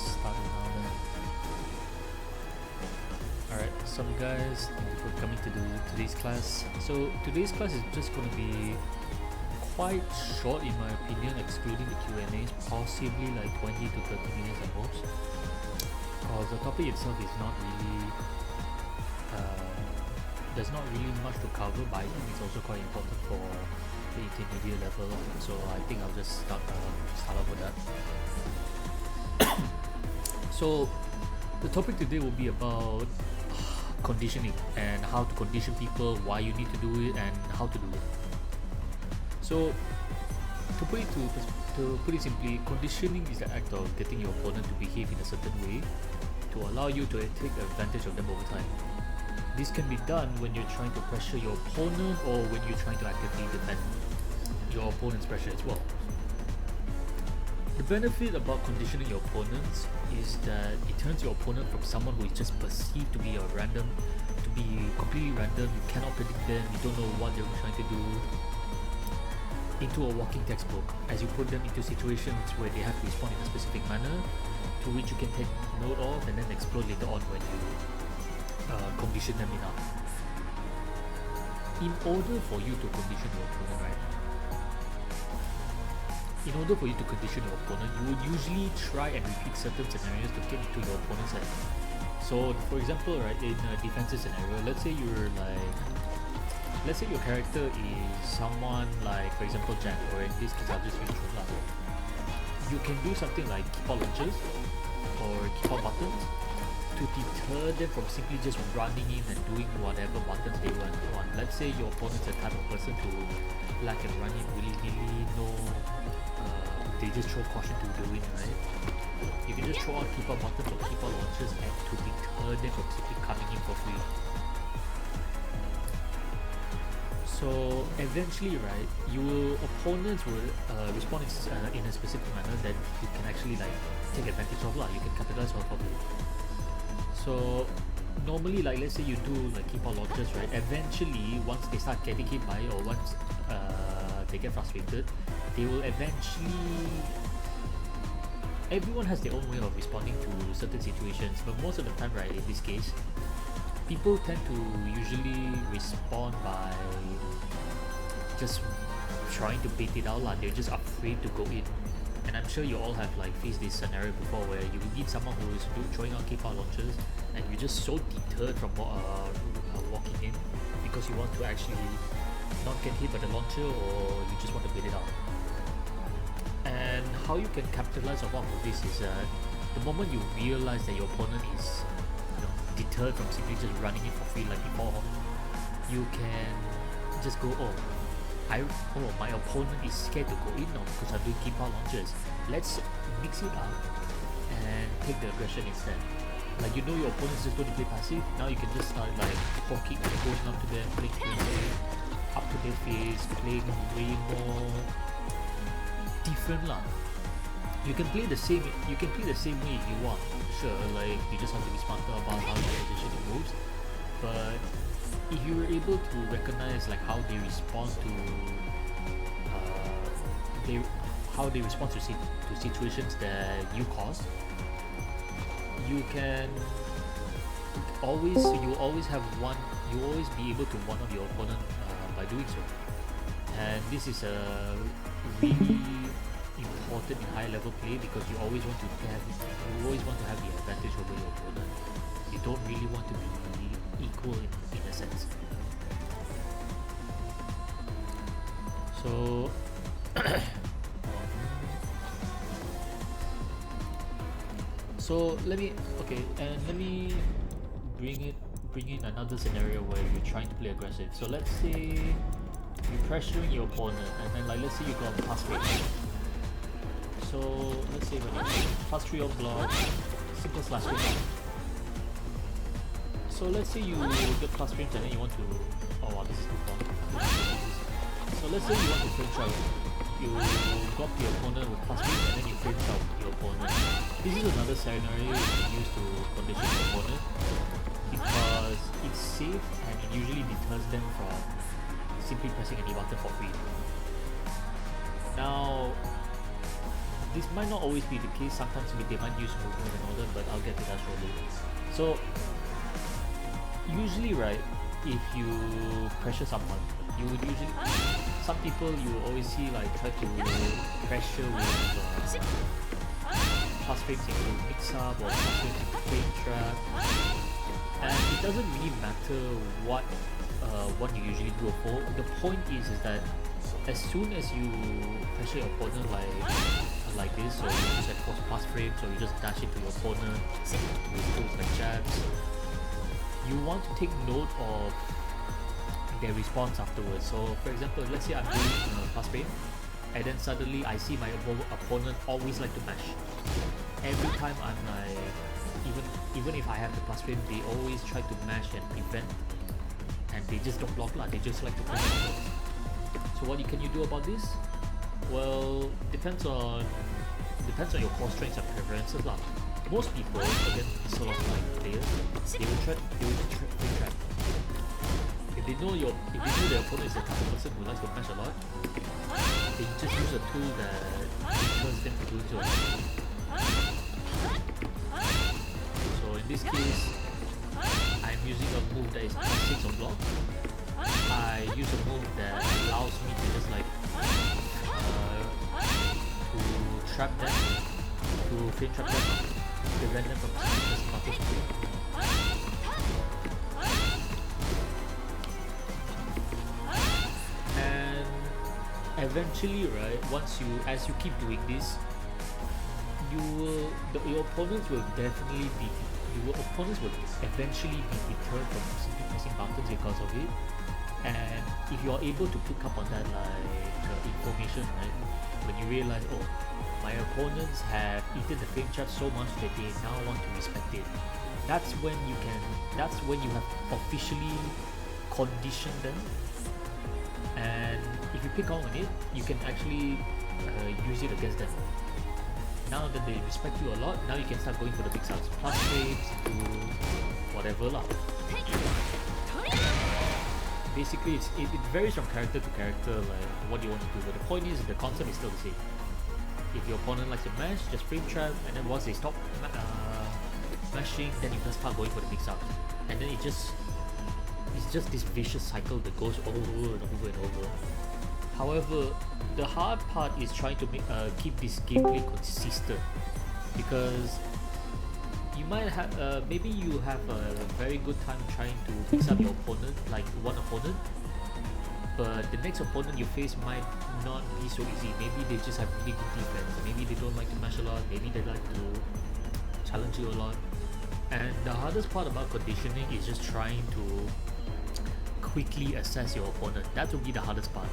start it now then. Alright, so guys, thank you for coming to today's class. So today's class is just going to be quite short in my opinion, excluding the Q&As, possibly like 20 to 30 minutes at most. Because the topic itself is not really, there's not really much to cover, but I think it's also quite important for the intermediate level. So I think I'll just start off with that. So the topic today will be about conditioning and how to condition people, why you need to do it, and how to do it. So to put it simply, conditioning is the act of getting your opponent to behave in a certain way to allow you to take advantage of them over time. This can be done when you're trying to pressure your opponent or when you're trying to actively defend your opponent's pressure as well. The benefit about conditioning your opponents is that it turns your opponent from someone who is just perceived to be completely random, you cannot predict them, you don't know what they're trying to do, into a walking textbook, as you put them into situations where they have to respond in a specific manner to which you can take note of and then explore later on when you condition them enough. In order for you to condition your opponent, right? In order for you to condition your opponent, you would usually try and repeat certain scenarios to get into your opponent's head. So, for example, right, in a defensive scenario, let's say your character is someone like, for example, Jack, or in this case, I'll just use Chun-La. You can do something like keep out launches or keep out buttons to deter them from simply just running in and doing whatever buttons they want. Let's say your opponent's the type of person to like and run in willy-nilly, they just throw caution to the wind, right? You can just throw out keep out buttons or keep out launches and to deter them from simply coming in for free. So eventually, right, your opponents will respond in a specific manner that you can actually like take advantage of, you can capitalize off of it. So normally, like let's say you do like keep out launches, right? Eventually, once they start getting hit by it, or once they get frustrated, they will eventually. Everyone has their own way of responding to certain situations, but most of the time, right, in this case, people tend to usually respond by just trying to bait it out, they're just afraid to go in. And I'm sure you all have like faced this scenario before where you meet someone who is throwing out keep out launches and you're just so deterred from walking in because you want to actually not get hit by the launcher, or you just want to bait it out. And how you can capitalize on all of this is the moment you realize that your opponent is deterred from simply just running in for free like before, you can just go, my opponent is scared to go in now because I'm doing keep out launches. Let's mix it up and take the aggression instead. Like your opponent's just going to play passive. Now you can just start like poking, going up to them, playing crazy, up to their face, playing way more different You can play the same. You can play the same way if you want. Sure, like you just have to be smarter about how you position your moves. But if you were able to recognize like how they respond to situations that you caused, you always be able to one of your opponent by doing so. And this is a really important in high level play because you always want to have the advantage over your opponent. You don't really want to be equal in a sense. So let me bring in another scenario where you're trying to play aggressive. So let's say you're pressuring your opponent, and then like let's say you got plus 3. So let's say when you plus 3 on block, simple slash win. So let's say you get plus frames and then you want to, this is too far. So let's say you want to frame out. You drop your opponent with plus frames and then you frame out your opponent. This is another scenario you can use to condition your opponent because it's safe and it usually deters them from simply pressing any button for free. Now, this might not always be the case. Sometimes they might use movement and all that, but I'll get to that shortly. So usually, right, if you pressure someone, you would usually, some people you will always see like try to pressure with pass frames into mix up or pass frames into frame trap, and it doesn't really matter what you usually do. For the point is that as soon as you pressure your opponent like this, or you just enforce pass frames, or you just dash it to your opponent with tools like jabs, you want to take note of their response afterwards. So for example, let's say I'm doing a pass frame, and then suddenly I see my opponent always like to mash. Every time I'm like, even if I have the pass frame, they always try to mash and prevent, and they just don't block lah. They just like to press. So what can you do about this? Well, depends on your core strengths and preferences lah. Most people, again, this sort of like players, they will just frame trap. If they know their opponent is the type of person who likes to mash a lot, they just use a tool that deters them from doing so. So in this case, I'm using a move that is +6 on block. I use a move that allows me to just like to trap them, to frame trap them, prevent them from just knocking free. And eventually, right, as you keep doing this, your opponents will definitely be, your opponents will eventually be deterred from simply pressing buttons because of it. And if you are able to pick up on that information, right, when you realize, oh, my opponents have eaten the frame trap so much that they now want to respect it, that's when you have officially conditioned them. And if you pick on it, you can actually use it against them. Now that they respect you a lot, now you can start going for the big subs, plus frames to whatever lah. Basically, it varies from character to character, like what you want to do. But the point is, the concept is still the same. If your opponent likes to mash, just frame trap, and then once they stop mashing, then you can start going for the big subs. And then it's just this vicious cycle that goes over and over and over. However, the hard part is trying to keep this gameplay consistent, because you might have maybe you have a very good time trying to mix up your opponent, like one opponent, but the next opponent you face might not be so easy. Maybe they just have really good defense, maybe they don't like to mash a lot, maybe they like to challenge you a lot. And the hardest part about conditioning is just trying to quickly assess your opponent. That will be the hardest part.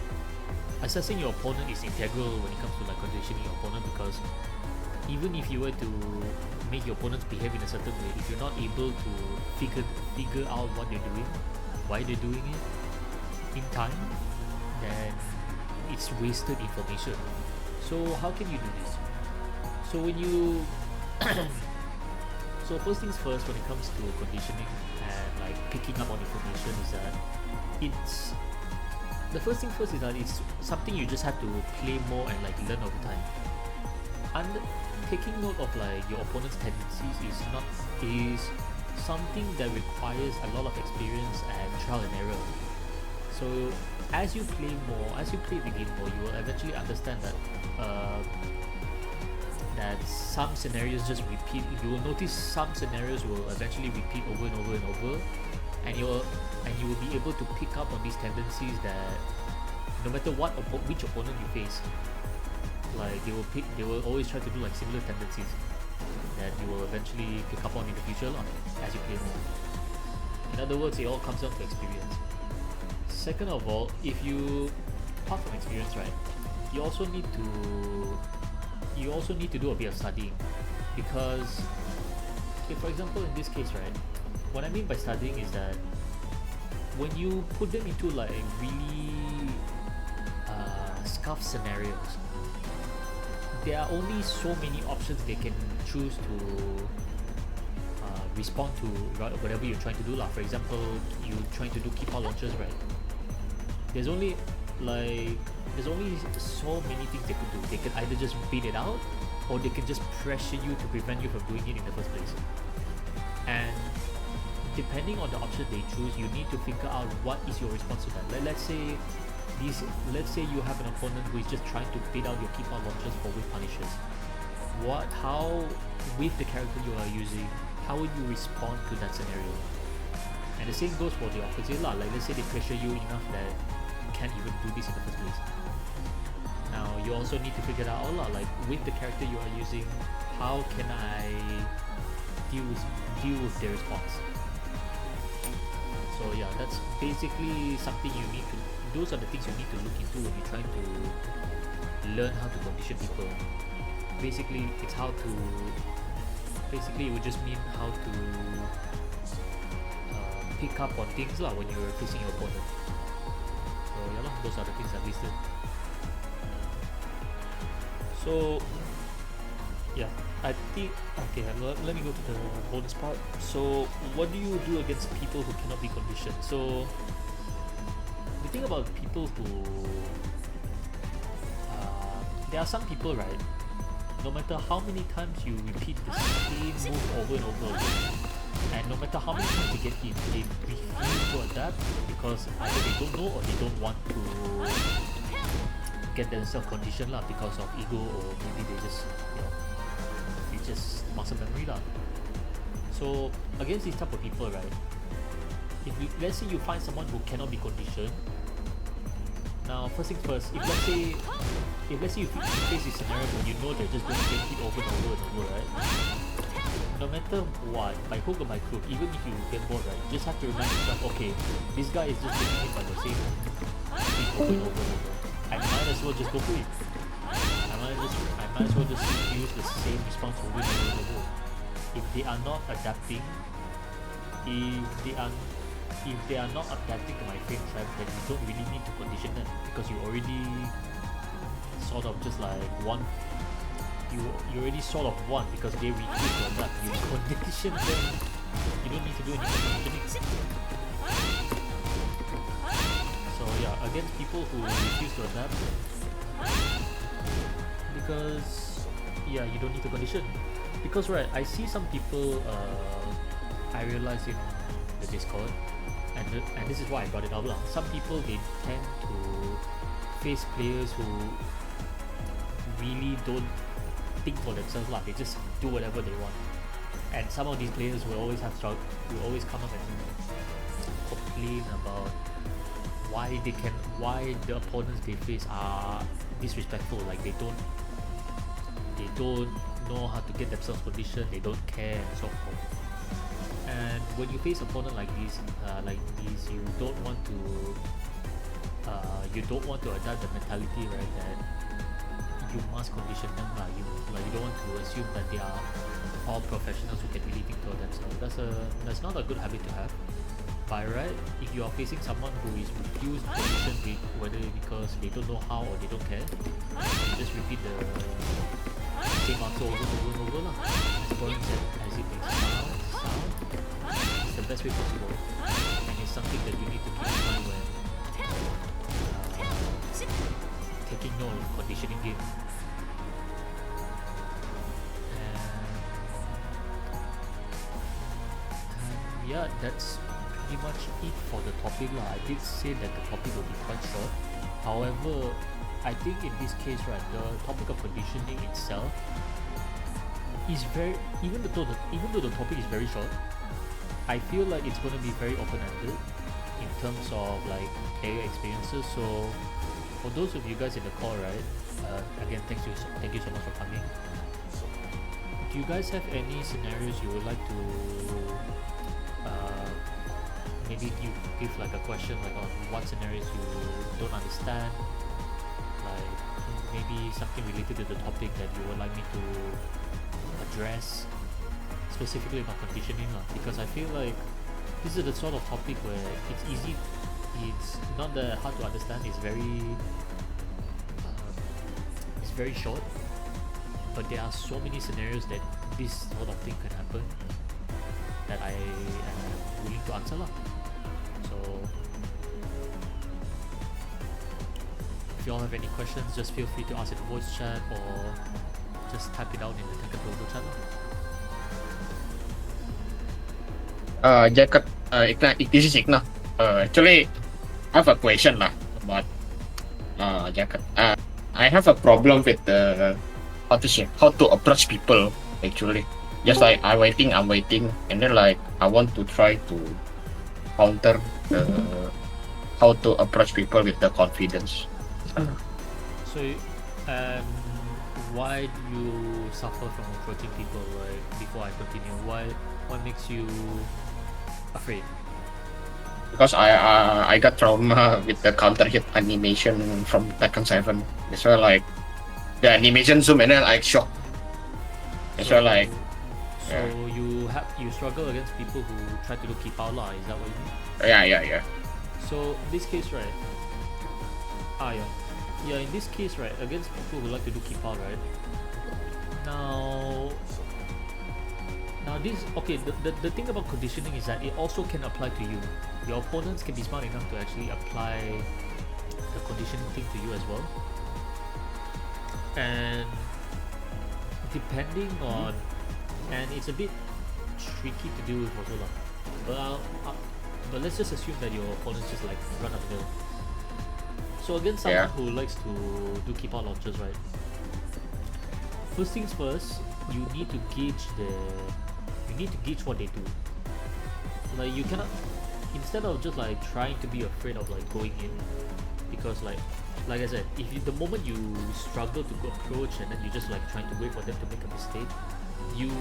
Assessing your opponent is integral when it comes to like conditioning your opponent, because even if you were to make your opponents behave in a certain way, if you're not able to figure out what they're doing, why they're doing it in time, then it's wasted information. So how can you do this? So when you so first things first, when it comes to conditioning and like picking up on information, is that it's something you just have to play more and like learn over time. And taking note of like your opponent's tendencies is something that requires a lot of experience and trial and error. So as you play the game more, you will eventually understand that that some scenarios just repeat. You will notice some scenarios will eventually repeat over and over and over, and you will be able to pick up on these tendencies that no matter which opponent you face, like they will always try to do like similar tendencies that you will eventually pick up on in the future as you play more. In other words, it all comes down to experience. Second of all, apart from experience, right, you also need to do a bit of studying, because for example in this case, right, what I mean by studying is that when you put them into like really scuffed scenarios, there are only so many options they can choose to respond to whatever you're trying to do. For example, you're trying to do keep out launches, right? There's only like there's only so many things they could do. They can either just beat it out, or they can just pressure you to prevent you from doing it in the first place. And depending on the option they choose, you need to figure out what is your response to that. Let's say you have an opponent who is just trying to beat out your keep out launchers for whip punishes. How with the character you are using, how will you respond to that scenario? And the same goes for the opposite lah. Like let's say they pressure you enough that you can't even do this in the first place. Now you also need to figure that out lah. Like with the character you are using, how can I deal with their response? So yeah, that's basically something you need to. Those are the things you need to look into when you're trying to learn how to condition people. Basically, it's how to. Basically, it would just mean how to pick up on things lah when you're facing your opponent. So yeah lah, those are the things I've listed. So yeah, I think okay. Let me go to the bonus part. So what do you do against people who cannot be conditioned? So the thing about people who there are some people, right? No matter how many times you repeat the same move over and over again, and no matter how many times they get hit, they refuse to adapt because either they don't know or they don't want to get themselves conditioned lah because of ego, or maybe they just it's just muscle memory lah. So against these type of people, right? Let's say you find someone who cannot be conditioned. Now, first things first, if let's say you face this scenario where you know they're just going to get hit over and over and over, right? No matter what, by hook or by crook, even if you get bored, right, you just have to remind yourself, okay, this guy is just getting hit by the same thing over and over and over. I might as well just go for it. I might as well just use the same response over and over and over. If they are not adapting, if they are not adapting to my frame trap, then you don't really need to condition them because you already sort of just like one. You already sort of won because they refuse to adapt. You condition them. You don't need to do any conditioning. So yeah, against people who refuse to adapt, because yeah, you don't need to condition. Because right, I see some people. I realize in the Discord, and this is why I brought it up lah. Some people, they tend to face players who really don't think for themselves lah. They just do whatever they want, and some of these players will always come up and complain about why the opponents they face are disrespectful. Like they don't know how to get themselves conditioned. They don't care and so forth. And when you face opponent like these, you don't want to adapt the mentality, right? That you must condition them lah. You don't want to assume that they are all professionals who can really think for themselves. That's not a good habit to have. By right, if you are facing someone who is refused to condition, whether because they don't know how or they don't care, you just repeat the same answer over and over lah. As boring as it makes sound, it's the best way possible, and it's something that you need to keep in mind when taking note of conditioning game. And yeah, that's pretty much it for the topic lah. I did say that the topic will be quite short. However, I think in this case, right, the topic of conditioning itself is very, even though the topic is very short, I feel like it's going to be very open-ended in terms of like player experiences. So for those of you guys in the call, right, again, thank you so much for coming. Do you guys have any scenarios you would like to maybe you give like a question like on what scenarios you don't understand, like maybe something related to the topic that you would like me to address specifically about conditioning lah? Because I feel like this is the sort of topic where it's easy, it's not that hard to understand, it's very short, but there are so many scenarios that this sort of thing can happen that I am willing to answer lah. So If you all have any questions, just feel free to ask in the voice chat or just type it out in the Tekken Dojo channel. Jacob, this is Igna. Actually, I have a question lah about Jacob. I have a problem with how to approach people actually. Just like I'm waiting, and then like I want to try to counter how to approach people with the confidence. So, why do you suffer from approaching people? Like before I continue, what makes you afraid? Because I got trauma with the counter hit animation from Tekken 7. That's why like the animation zoom and then I shocked. That's why like So you struggle against people who try to do keep out lah, is that what you mean? yeah. So in this case, right? In this case, right, against people who like to do keep out, right? Now this, okay, the thing about conditioning is that it also can apply to you. Your opponents can be smart enough to actually apply the conditioning thing to you as well. And depending on, and it's a bit tricky to deal with also lah. But let's just assume that your opponents just like run uphill. So against someone who likes to do keep out launches, right? First things first, you need to gauge what they do. Like you cannot, instead of just like trying to be afraid of like going in, because like I said, the moment you struggle to go approach and then you're just like trying to wait for them to make a mistake, you,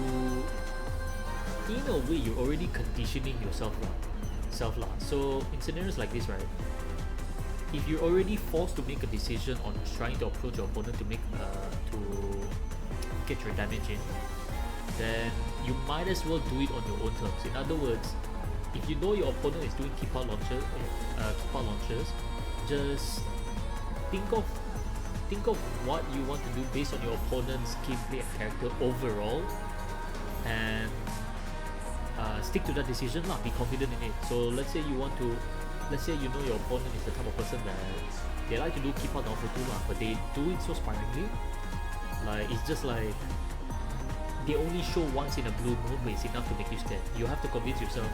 in a way, you're already conditioning yourself lah. So in scenarios like this, right, if you're already forced to make a decision on trying to approach your opponent to get your damage in, then you might as well do it on your own terms. In other words, if you know your opponent is doing keep out launches, just think of what you want to do based on your opponent's gameplay and character overall, and stick to that decision lah. Be confident in it. So let's say you know your opponent is the type of person that they like to do keep out alpha 2 lah, but they do it so sparingly. Like it's just like they only show once in a blue moon, but it's enough to make you scared. You have to convince yourself.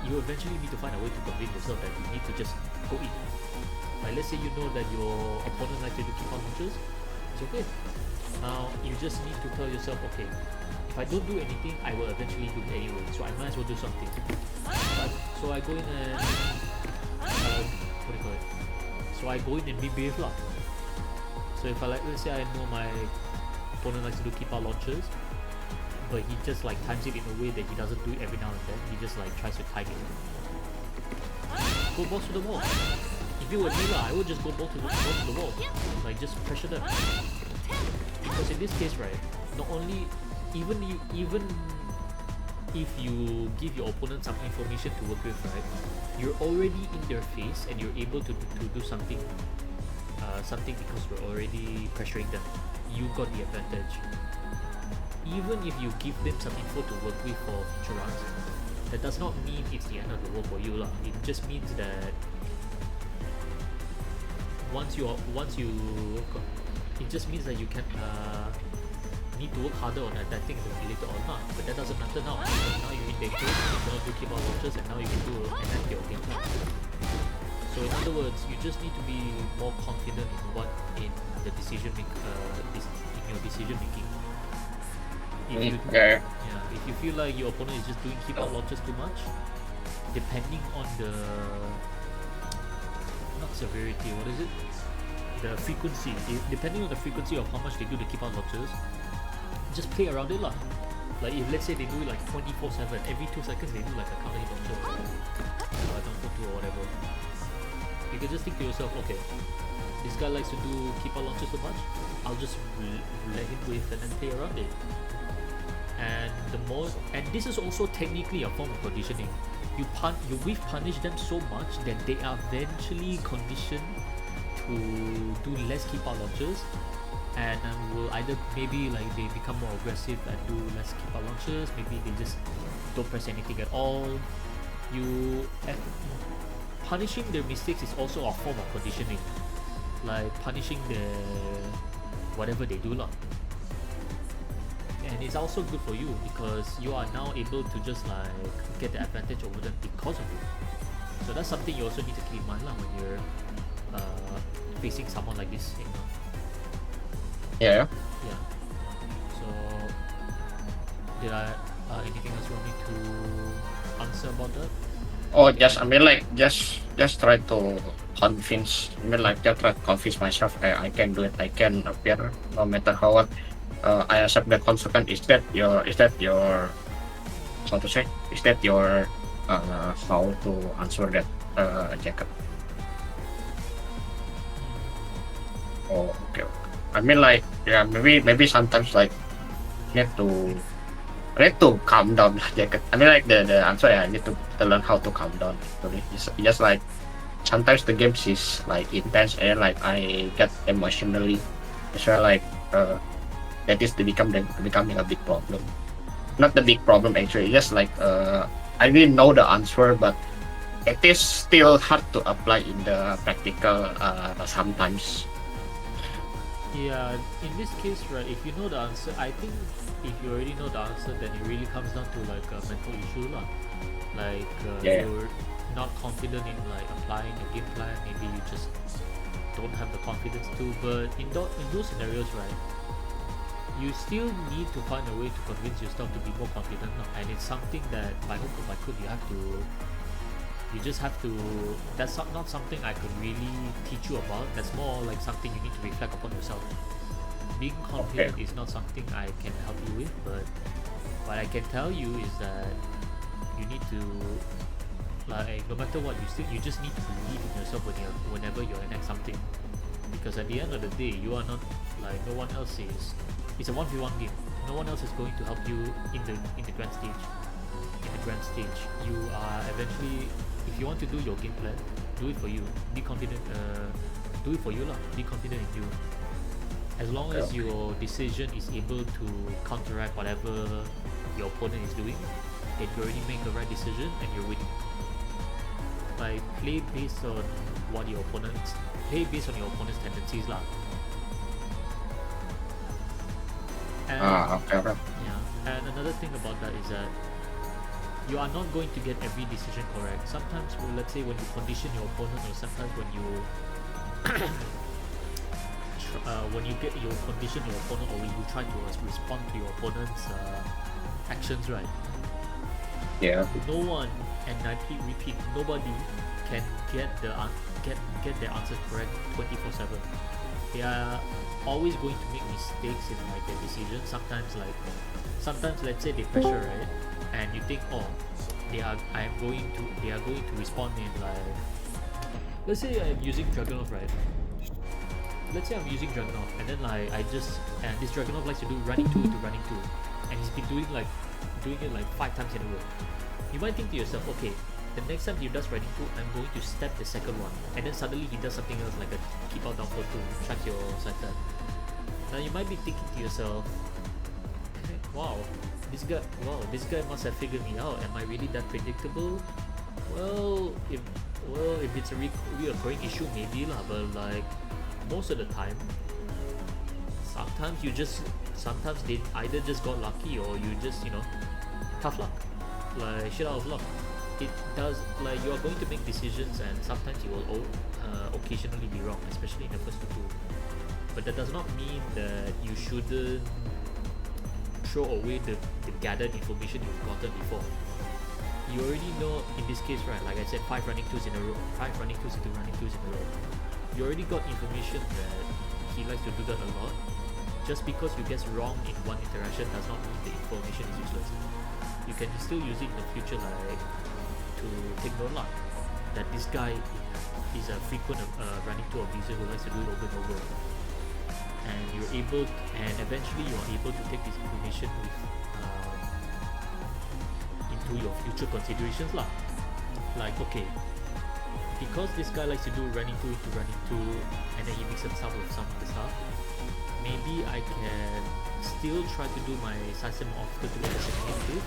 You eventually need to find a way to convince yourself that you need to just go in. Like let's say you know that your opponent likes to do keep out launches, it's okay. Now you just need to tell yourself, okay, if I don't do anything, I will eventually do it anyway, so I might as well do something. So I go in and what do you call it? So I go in and be brave lah. So if let's say I know my opponent likes to do keep out launches, but he just like times it in a way that he doesn't do it every now and then. He just like tries to time it. Go balls to the wall. If you were me lah, I would just go balls to the wall. Like just pressure them. Because in this case, right, not only even if you give your opponent some information to work with, right, you're already in their face and you're able to do something because you're already pressuring them. You got the advantage. Even if you give them some info to work with for future rounds, that does not mean it's the end of the world for you lah. It just means that it just means that you can need to work harder on adapting later on lah. But that doesn't matter now. Because now you're in the game, you cannot do keep out launches, and now you can do adapt your game plan. So in other words, you just need to be more confident in the decision making. If you feel like your opponent is just doing keep out launches too much, depending on the not severity, what is it? The frequency. Depending on the frequency of how much they do the keep out launches, just play around it lah. Like if let's say they do it like 24/7, every 2 seconds they do like a counter hit launcher, down 2 or whatever. You can just think to yourself, okay, this guy likes to do keep out launches so much, I'll just let him whiff and then play around it. And this is also technically a form of conditioning. You whiff punish them so much that they are eventually conditioned to do less keep out launches, and will either maybe like they become more aggressive and do less keep out launches, maybe they just don't press anything at all. Punishing their mistakes is also a form of conditioning. like punishing the whatever they do lah. And it's also good for you because you are now able to just like get the advantage over them because of it. So that's something you also need to keep in mind lah when you're facing someone like this, you know. Yeah. Yeah. So did I anything else you want me to answer about that? Oh, just I mean like just try to convince. I mean like just try to convince myself. I can do it. I can appear no matter how what. I accept the consequence. Is that your how to say? Is that your how to answer that, Jacob? Oh, okay. I mean like yeah, maybe sometimes like need to calm down, Jacob. I mean like the answer, I need to learn how to calm down. Actually, it's just like sometimes the games is like intense and like I get emotionally. So like that is becoming a big problem. Not the big problem actually, just like I didn't know the answer, but it is still hard to apply in the practical sometimes. Yeah, in this case, right, if you know the answer, I think if you already know the answer, then it really comes down to like a mental issue lah. Like Yeah. you're not confident in like applying a game plan. Maybe you just don't have the confidence to. But in those scenarios, right, you still need to find a way to convince yourself to be more confident lah. And it's something that by hook or by crook you just have to. That's not something I could really teach you about. That's more like something you need to reflect upon yourself. Being confident is not something I can help you with, but what I can tell you is that you need to, like, no matter what, you just need to believe in yourself whenever you're enact something, because at the end of the day, you are not like no one else is. It's a 1v1 game. No one else is going to help you in the grand stage. In the grand stage, you are eventually, if you want to do your game plan, do it for you. Be confident. Do it for you lah. Be confident in you. As long as your decision is able to counteract whatever your opponent is doing, then you already make the right decision and you're winning. Like play based on your opponent's tendencies lah. And, Okay. yeah, and another thing about that is that you are not going to get every decision correct. Sometimes, let's say when you condition your opponent, or sometimes when you condition your opponent, or when you try to respond to your opponent's actions, right? Yeah. No one, and I repeat, nobody can get their answers correct 24/7. They are always going to make mistakes in like their decisions. Sometimes let's say they pressure, right? And you think, oh, they are going to respond in like, let's say I'm using Dragunov, right? Let's say I'm using Dragunov, and then like and this Dragunov likes to do running 2 into running 2, and he's been doing it like 5 times in a row. You might think to yourself, okay, the next time he does running 2, I'm going to step the second one, and then suddenly he does something else like a keep out down for 2, track your center. Now you might be thinking to yourself, wow, this guy must have figured me out. Am I really that predictable? Well, if it's a reoccurring issue, maybe lah. But like most of the time, sometimes they either just got lucky or you just tough luck, like shit out of luck. It does, like, you are going to make decisions, and sometimes you will occasionally be wrong, especially in the first two. But that does not mean that you shouldn't throw away the gathered information you've gotten before. You already know, in this case, right, like I said, 5 running 2s in a row, 5 running 2s into running 2s in a row. You already got information that he likes to do that a lot. Just because you guess wrong in one interaction does not mean the information is useless. You can still use it in the future, like to take note lah, that this guy is a frequent running 2 abuser who likes to do it over and over. And eventually you are able to take this information into your future considerations lah. Like, okay, because this guy likes to do running 2 into running 2, and then he mixes up with some other stuff, maybe I can still try to do my Sasem offer to get a second hit.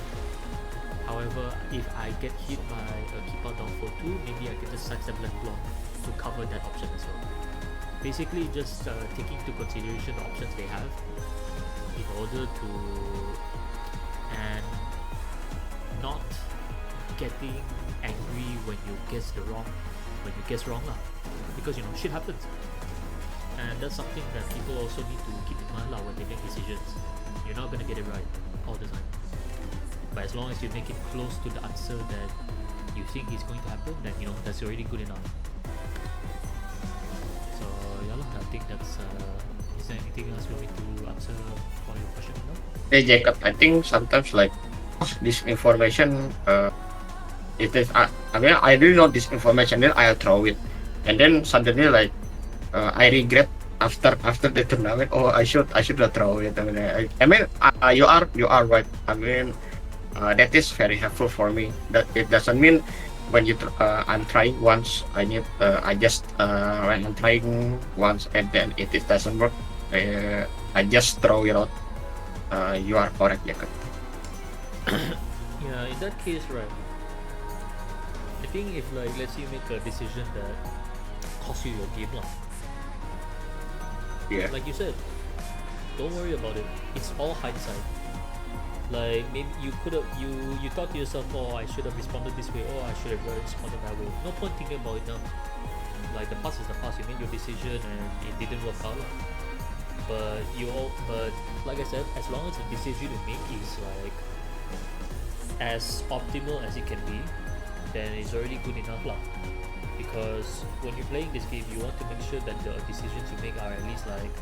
However, if I get hit by a keep out down for 2, maybe I can just sidestep left block to cover that option as well. basically just taking into consideration the options they have in order to, and not getting angry when you guess wrong lah, because shit happens, and that's something that people also need to keep in mind lah when they make decisions. You're not gonna get it right all the time, but as long as you make it close to the answer that you think is going to happen, then that's already good enough. So yeah lah, I think that's is there anything else you want me to answer for your question now? Hey Jacob, I think sometimes like this information, it is. I mean, I really know this information, then I'll throw it, and then suddenly like I regret after the tournament. Oh, I should have thrown it. I mean, you are right. I mean, that is very helpful for me. That it doesn't mean when I'm trying once, I just when I'm trying once and then it doesn't work, I just throw it out. You are correct, Jacob. Yeah, in that case, right, I think if like let's say you make a decision that costs you your game lah, Yeah. like you said, don't worry about it. It's all hindsight. Like maybe you could have you thought to yourself, oh, I should have responded this way, oh, I should have responded that way. No point thinking about it now. Like the past is the past. You made your decision and it didn't work out lah. But like I said, as long as the decision you make is like as optimal as it can be, then it's already good enough lah. Because when you're playing this game, you want to make sure that the decisions you make are at least like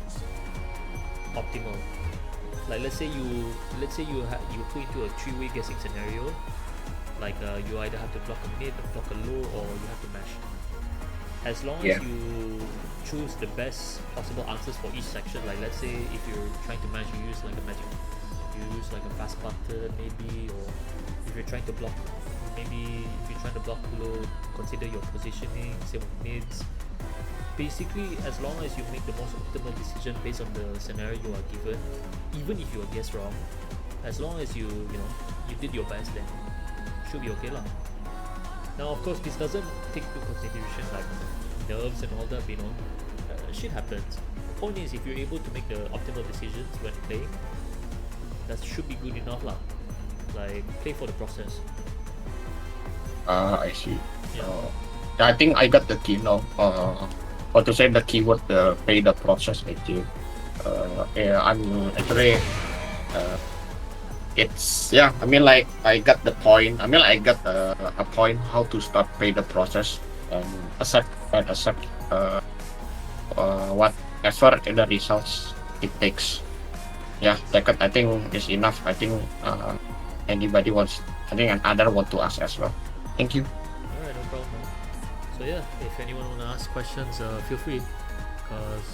optimal. Like let's say you put into a three-way guessing scenario, like you either have to block a mid, block a low, or you have to mash. As long as you choose the best possible answers for each section, like let's say if you're trying to mash, you use like a magic, you use like a fast button maybe, or if you're trying to block, maybe if you're trying to block low, consider your positioning, same with mids. Basically, as long as you make the most optimal decision based on the scenario you are given, even if you are guessed wrong, as long as you did your best, then should be okay lah. Now, of course, this doesn't take into consideration like nerves and all that. Shit happens. The point is, if you're able to make the optimal decisions when playing, that should be good enough lah. Like play for the process. I see. Yeah. I think I got the key now. Or to say the keyword, pay the process actually. Yeah, I'm actually. It's I mean like I got the point. I mean like, I got a point how to start pay the process and accept whatever the results it takes. Yeah, that I think is enough. I think anybody wants. I think another want to ask as well. Thank you. Alright, no problem. So yeah, if anyone wanna ask questions, feel free. Because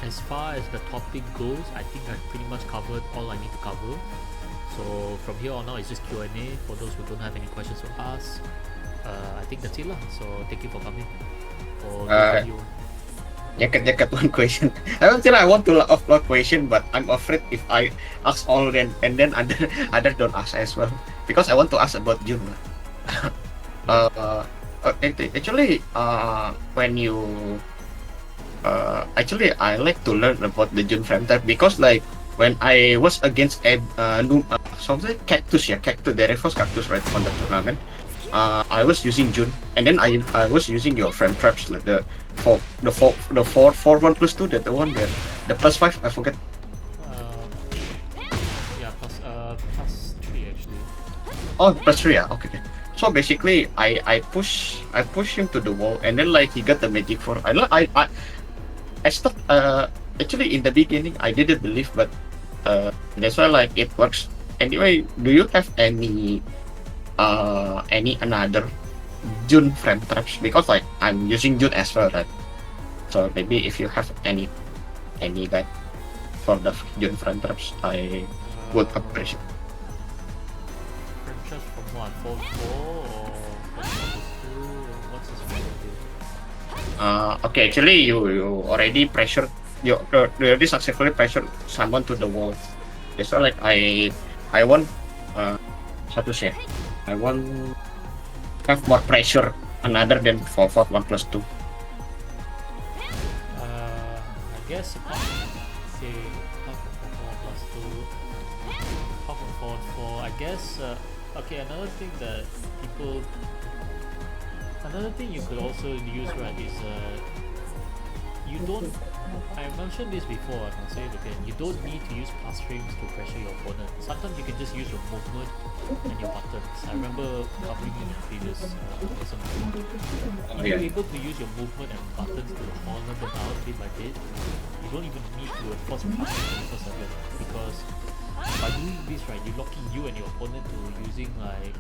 as far as the topic goes, I think I've pretty much covered all I need to cover. So from here on out, it's just Q&A for those who don't have any questions to ask. I think that's it lah. So thank you for coming. For the video. Jacket, one question. I don't think I want to ask one question, but I'm afraid if I ask all and then other don't ask as well, because I want to ask about June. Actually, when you actually I like to learn about the June frame type, because like when I was against something cactus, the very first cactus right on the tournament, I was using June, and then I was using your frame traps, like the 4/1+2, that the one there, the +5, I forget. Yeah, +3 actually. Oh, +3, yeah. Okay. So basically, I push him to the wall, and then like he got the magic 4. I start actually in the beginning I didn't believe, but that's why like it works. Anyway, do you have any another June frame traps? Because like I'm using June as well, right? So maybe if you have any guide for the June frame traps, I would appreciate. Frame traps from what? 4/4 or 4/2? What's the specialty? Okay, actually you already pressured, you already successfully pressured someone to the wall. That's why like I want how to say, I want have more pressure another than 4/1+2. guess apart from, okay, half of 4 plus 2, half of 4 and 4, I guess, okay, another thing you could also use, right, is you don't, I mentioned this before, I can say it again, you don't need to use pass frames to pressure your opponent. Sometimes you can just use your movement and your buttons. I remember covering in the previous lesson. If you're able to use your movement and buttons to corner them out bit by bit, you don't even need to enforce pass frames 24/7, because by doing this, right, you're locking you and your opponent to using like,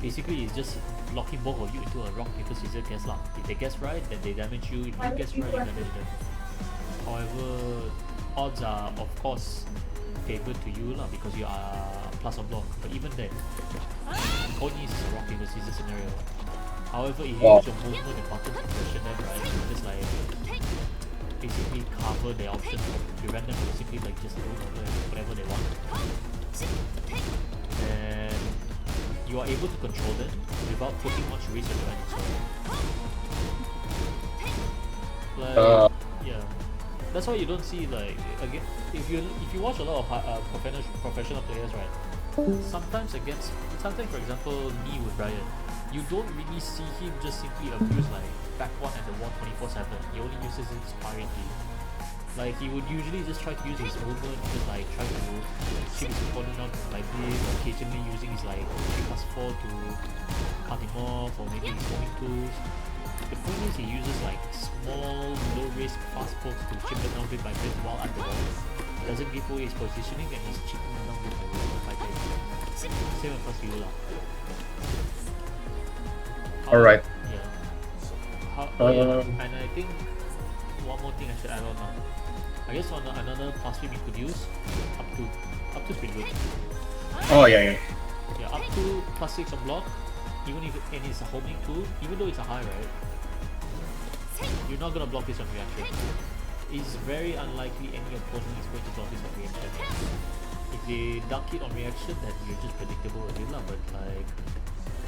basically it's just locking both of you into a rock paper scissors guess lah. If they guess right, then they damage you. If you guess right, you damage them. However, odds are of course favored to you lah, because you are plus on block. But even then, only is a rock paper scissors scenario. However, if you use your movement and buttons to pressure them, right, you just like basically cover their options or prevent them from simply like just doing whatever they want. And you are able to control them without putting much risk on your end. So, like, yeah, that's why you don't see like, again, if you watch a lot of professional players, right, sometimes for example me with Brian, you don't really see him just simply abuse like back one at the wall 24/7. He only uses it sparingly. Like, he would usually just try to use his movement, just like try to chip his opponent out like this, occasionally using his like 3+4 to cut him off, or maybe his homing tools. The point is, he uses like small, low risk fast pokes to chip them down bit by bit while at the wall. He doesn't give away his positioning, and he's chipping them down bit by bit. Same applies to you lah. Alright. Yeah. And I think one more thing I should add on now. I guess on another pass frame you could use up to pretty good. Oh yeah. Yeah, up to +6 on block, even if it's a homing tool, even though it's a high, right? You're not gonna block this on reaction. It's very unlikely any opponent is going to block this on reaction. If they duck it on reaction, then you're just predictable a bit lah. But like,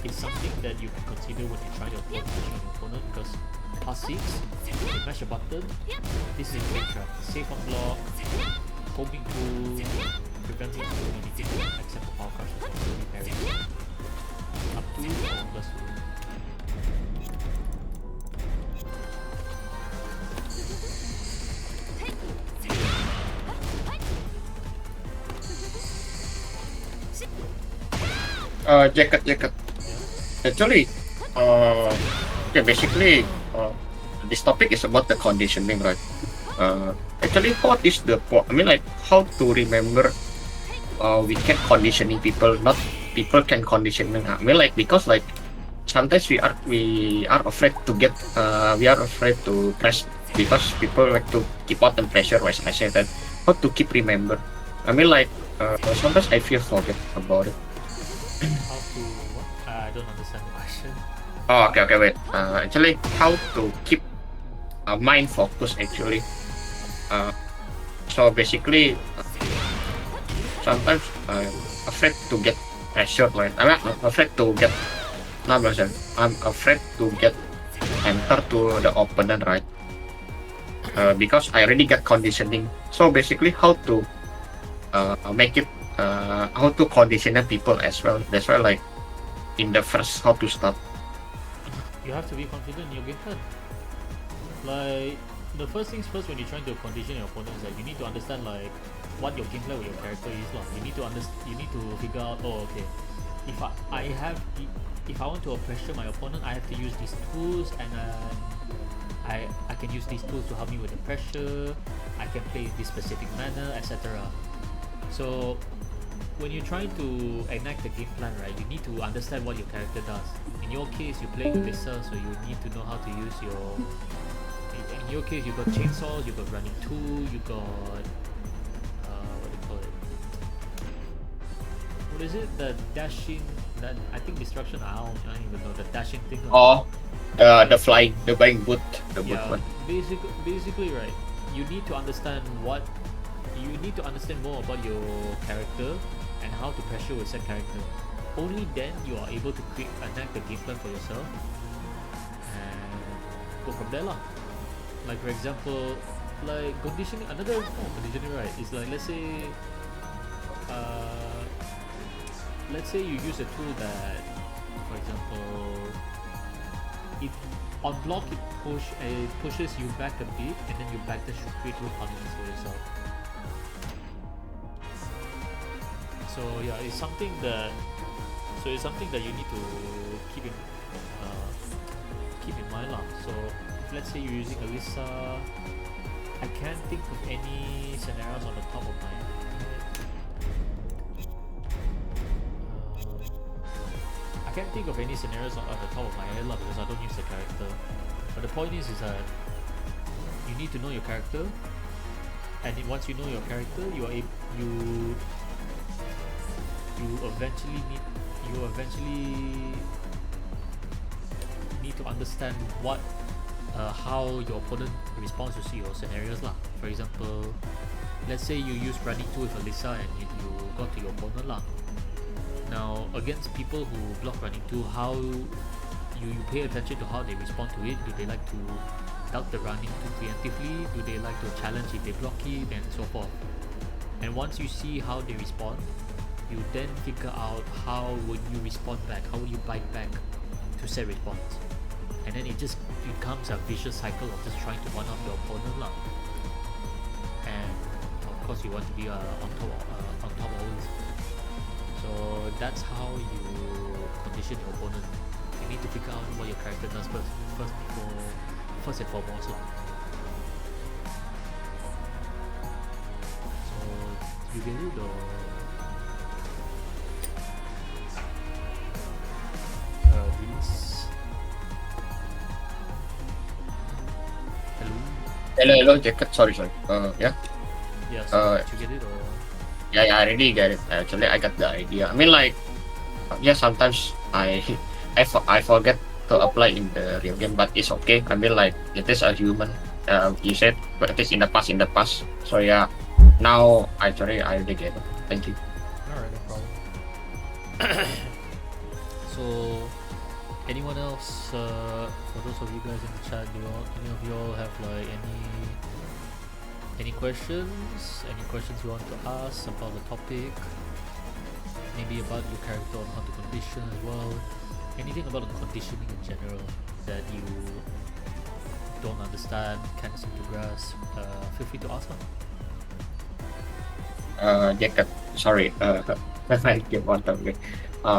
it's something that you can consider when you're trying to position your opponent, because +6, you mash a button, this is a great trap. Safe on block, homing tool, preventing you from anything except for power crush or really parry. Up to or +2. Jacket. Yeah. Actually, okay, basically, this topic is about the conditioning, right? Actually, what is the I mean, like, how to remember we can conditioning people, not people can conditioning. I mean, like, because like sometimes we are afraid to get we are afraid to press, because people like to keep out the pressure. As I said, that how to keep remember. I mean, like, sometimes I feel forget about it. How to what? I don't understand the question. Oh, okay, wait. Actually, how to keep mind focus actually. So basically, sometimes I'm afraid to get pressured. Like, I'm afraid to get. No, I'm afraid to get enter to the opponent, right? Because I already got conditioning. So basically, how to make it, how to condition people as well. That's why, like, in the first, how to start. You have to be confident in your game plan. Like, the first things first when you're trying to condition your opponent is that you need to understand like what your game plan with your character is lah. You need to figure out, oh okay, if I want to pressure my opponent, I have to use these tools, and I can use these tools to help me with the pressure. I can play in this specific manner, etc. So when you're trying to enact the game plan, right, you need to understand what your character does. In your case, you're playing Visa, so you need to know how to use your. In your case, you got chainsaws, you got running tool, you got what do you call it? What is it? The dashing. That I think destruction. I don't even know the dashing thing. Oh, the flying, the buying boot, the boot one. Basically, right. You need to understand what. You need to understand more about your character and how to pressure with said character. Only then you are able to enact the game plan for yourself and go from there lah. Like for example, like conditioning. Another form of conditioning, right? Is like uh, let's say you use a tool that, for example, it on block it pushes you back a bit, and then you back dash to create little punishments for yourself. So yeah, it's something that you need to keep in mind lah. So if let's say you're using Alyssa, I can't think of any scenarios on the top of my head. I can't think of any scenarios on the top of my head lah, because I don't use the character. But the point is that you need to know your character, and once you know your character, you eventually need to understand how your opponent responds to your scenarios lah. For example, let's say you use running 2 with Alyssa and you got to your opponent lah. Now against people who block running 2, how you pay attention to how they respond to it. Do they like to doubt the running 2 preemptively? Do they like to challenge if they block it, and so forth? And once you see how they respond, you then figure out how would you respond back, how would you bite back to set response. And then it just becomes a vicious cycle of just trying to one-up your opponent lah. And of course you want to be on top always. So that's how you condition your opponent. You need to figure out what your character does first and foremost lah. So you get it or release. Hello, Jacob. Sorry. Yeah. Yeah, so did you get it or? Yeah, I really get it. Actually, I got the idea. I mean, like, yeah, sometimes I forget to apply in the real game, but it's okay. I mean, like, it is a human. You said, but it is in the past. So yeah, now I already get it. Thank you. Alright, no problem. So, anyone else? For those of you guys in the chat, any of you all have like any questions? Any questions you want to ask about the topic? Maybe about your character on how to condition as well. Anything about the conditioning in general that you don't understand, can't seem to grasp, feel free to ask them. Jacob, sorry. I keep on talking.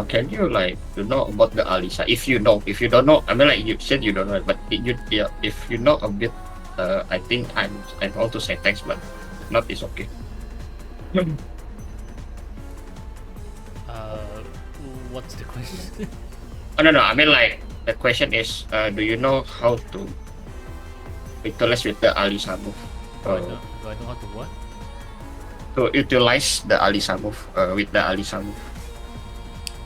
Can you know about the Alisa? If you don't know, I mean, like you said you don't know, but if you know a bit, I think I'm going to say thanks, but not is okay. What's the question? Oh, no. I mean, like the question is, do you know how to utilize with the Alisa move? Do I know how to what? To utilize the Alisa move with the Alisa move.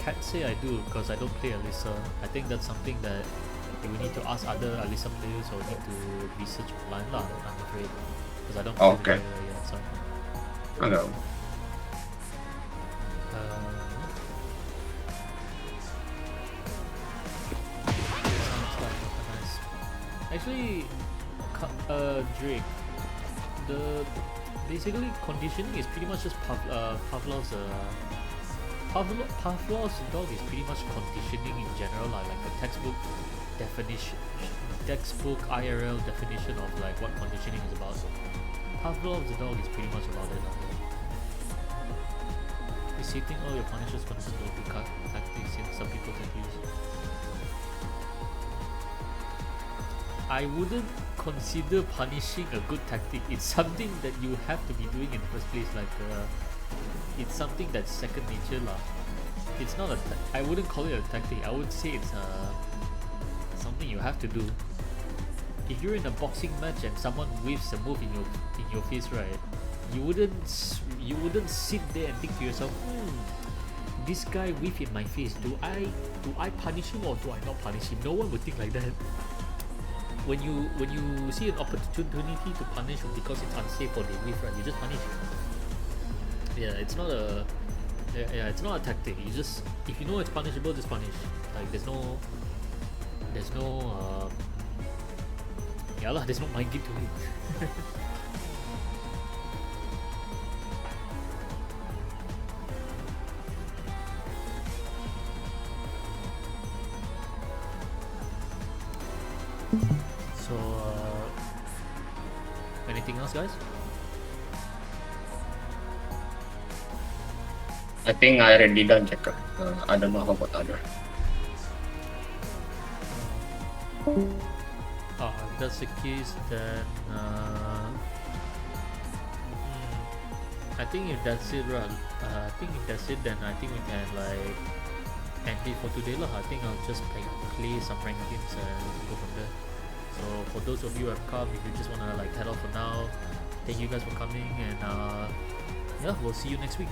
Can't say I do because I don't play Alyssa. I think that's something that you will need to ask other Alyssa players or need to research online lah, I'm afraid, because I don't play Okay. the player yet. So. Hello. Sounds like nice. Actually, Drake, basically conditioning is pretty much just Pavlov's dog is pretty much conditioning in general, like a textbook IRL definition of like what conditioning is about. Pavlov's dog is pretty much about it. Resetting all your punishers consists of the tactics in some people can use. I wouldn't consider punishing a good tactic. It's something that you have to be doing in the first place. Like it's something that's second nature lah. It's not I wouldn't call it a tactic. I would say it's something you have to do. If you're in a boxing match and someone whiffs a move in your face, right? You wouldn't sit there and think to yourself, this guy whiffed in my face. Do I punish him or do I not punish him? No one would think like that. When you see an opportunity to punish because it's unsafe or they whiff, right? You just punish. Yeah, it's not a tactic. You just, if you know it's punishable, just punish. Like there's no mind game to it. So, anything else, guys? I think I already done, Jacob. I don't know how about other. If that's the case, then I think if that's it, right? I think if that's it, then I think we can like end it for today, lah. I think I'll just play some ranked games and go from there. So for those of you who have come, if you just wanna like head off for now, thank you guys for coming, and yeah, we'll see you next week.